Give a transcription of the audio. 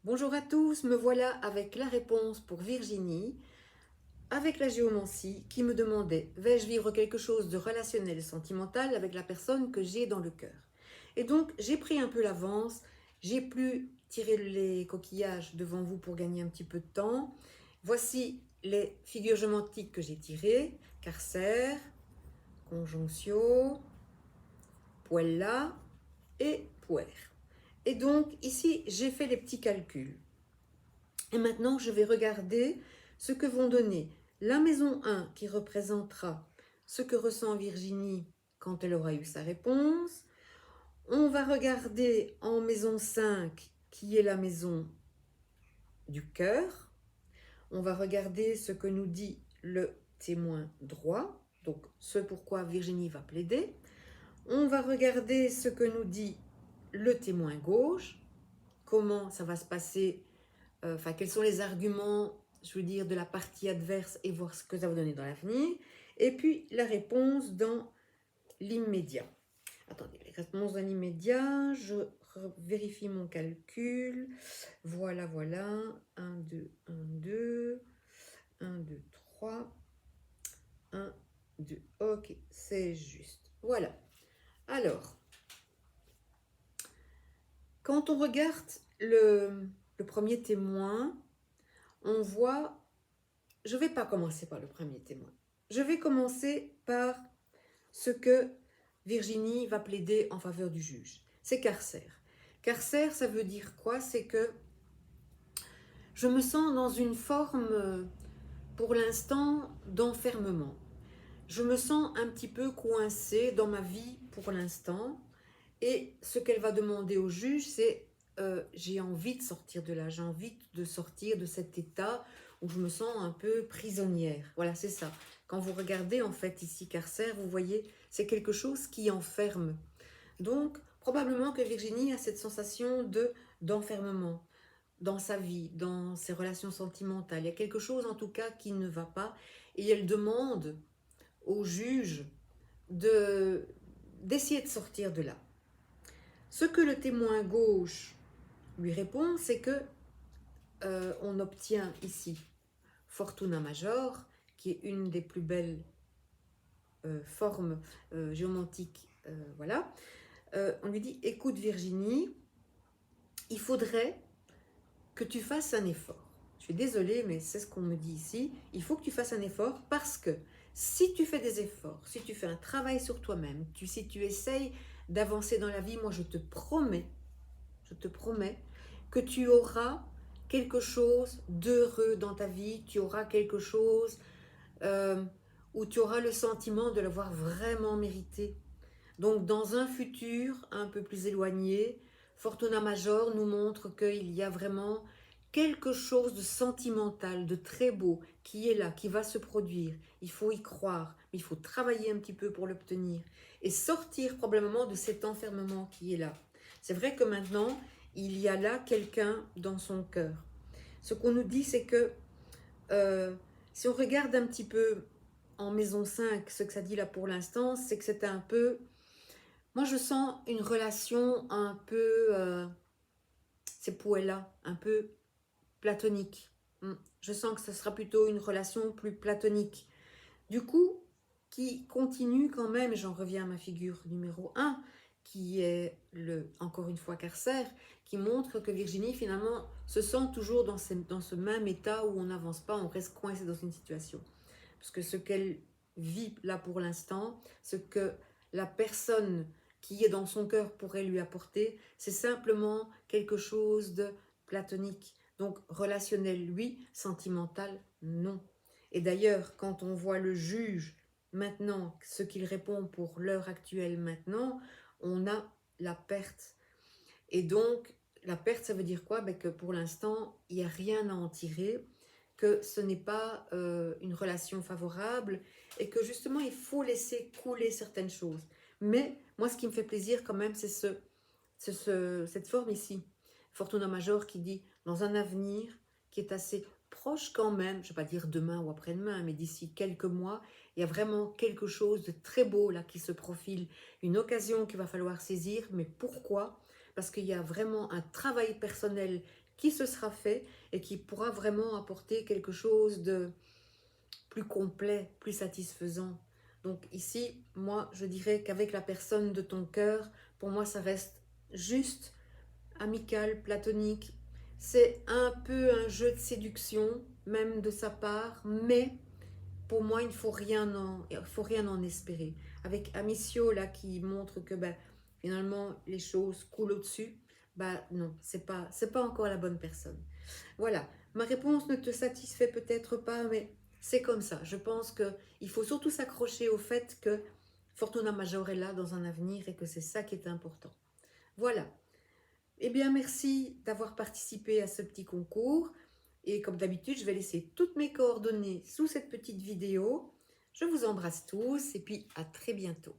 Bonjour à tous, me voilà avec la réponse pour Virginie, avec la géomancie qui me demandait: vais-je vivre quelque chose de relationnel et sentimental avec la personne que j'ai dans le cœur? Et donc j'ai pris un peu l'avance, j'ai pu tirer les coquillages devant vous pour gagner un petit peu de temps. Voici les figures géomantiques que j'ai tirées: Carcère, Conjonctio, Puella et Puer. Et donc ici j'ai fait les petits calculs. Et maintenant, je vais regarder ce que vont donner la maison 1 qui représentera ce que ressent Virginie quand elle aura eu sa réponse. On va regarder en maison 5 qui est la maison du cœur. On va regarder ce que nous dit le témoin droit, donc ce pourquoi Virginie va plaider. On va regarder ce que nous dit le témoin gauche, comment ça va se passer, quels sont les arguments, je veux dire, de la partie adverse et voir ce que ça va donner dans l'avenir. Et puis la réponse dans l'immédiat. Attendez, les réponses dans l'immédiat, je vérifie mon calcul. Voilà, voilà. 1, 2, 1, 2. 1, 2, 3. 1, 2. Ok, c'est juste. Voilà. Alors, quand on regarde le premier témoin, on voit. Je ne vais pas commencer par le premier témoin. Je vais commencer par ce que Virginie va plaider en faveur du juge. C'est carcère. Carcère, ça veut dire quoi? C'est que je me sens dans une forme, pour l'instant, d'enfermement. Je me sens un petit peu coincée dans ma vie pour l'instant. Et ce qu'elle va demander au juge, c'est j'ai envie de sortir de là, j'ai envie de sortir de cet état où je me sens un peu prisonnière. Voilà, c'est ça. Quand vous regardez en fait ici carcère, vous voyez, c'est quelque chose qui enferme. Donc, probablement que Virginie a cette sensation d'enfermement dans sa vie, dans ses relations sentimentales. Il y a quelque chose en tout cas qui ne va pas et elle demande au juge d'essayer de sortir de là. Ce que le témoin gauche lui répond, c'est que on obtient ici Fortuna Major, qui est une des plus belles formes géomantiques. Voilà. On lui dit: écoute Virginie, il faudrait que tu fasses un effort. Je suis désolée, mais c'est ce qu'on me dit ici. Il faut que tu fasses un effort parce que si tu fais des efforts, si tu fais un travail sur toi-même, si tu essayes d'avancer dans la vie, moi je te promets que tu auras quelque chose d'heureux dans ta vie, tu auras quelque chose euh, où tu auras le sentiment de l'avoir vraiment mérité. Donc dans un futur un peu plus éloigné, Fortuna Major nous montre qu'il y a vraiment quelque chose de sentimental, de très beau qui est là, qui va se produire. Il faut y croire, mais il faut travailler un petit peu pour l'obtenir et sortir probablement de cet enfermement qui est là. C'est vrai que maintenant, il y a là quelqu'un dans son cœur. Ce qu'on nous dit, c'est que si on regarde un petit peu en maison 5, ce que ça dit là pour l'instant, c'est que c'est un peu... Moi, je sens une relation un peu... c'est Puella, un peu platonique. Je sens que ce sera plutôt une relation plus platonique. Du coup, qui continue quand même, j'en reviens à ma figure numéro 1, qui est, encore une fois, carcère, qui montre que Virginie, finalement, se sent toujours dans ce même état où on n'avance pas, on reste coincé dans une situation. Parce que ce qu'elle vit là pour l'instant, ce que la personne qui est dans son cœur pourrait lui apporter, c'est simplement quelque chose de platonique. Donc relationnel, oui, sentimental, non. Et d'ailleurs, quand on voit le juge maintenant, ce qu'il répond pour l'heure actuelle maintenant, on a la perte. Et donc, la perte, ça veut dire quoi? Que pour l'instant, il n'y a rien à en tirer, que ce n'est pas une relation favorable et que justement, il faut laisser couler certaines choses. Mais moi, ce qui me fait plaisir quand même, c'est cette forme ici, Fortuna Major, qui dit dans un avenir qui est assez proche quand même, je ne vais pas dire demain ou après-demain, mais d'ici quelques mois, il y a vraiment quelque chose de très beau là qui se profile, une occasion qu'il va falloir saisir. Mais pourquoi? Parce qu'il y a vraiment un travail personnel qui se sera fait et qui pourra vraiment apporter quelque chose de plus complet, plus satisfaisant. Donc ici, moi, je dirais qu'avec la personne de ton cœur, pour moi, ça reste juste amical, platonique. C'est un peu un jeu de séduction, même de sa part, mais pour moi, il faut rien en espérer. Avec Amicio, là, qui montre que ben, finalement, les choses coulent au-dessus, bah non, c'est pas encore la bonne personne. Voilà, ma réponse ne te satisfait peut-être pas, mais c'est comme ça. Je pense qu'il faut surtout s'accrocher au fait que Fortuna Major est là dans un avenir et que c'est ça qui est important. Voilà. Eh bien, merci d'avoir participé à ce petit concours. Et comme d'habitude, je vais laisser toutes mes coordonnées sous cette petite vidéo. Je vous embrasse tous et puis à très bientôt.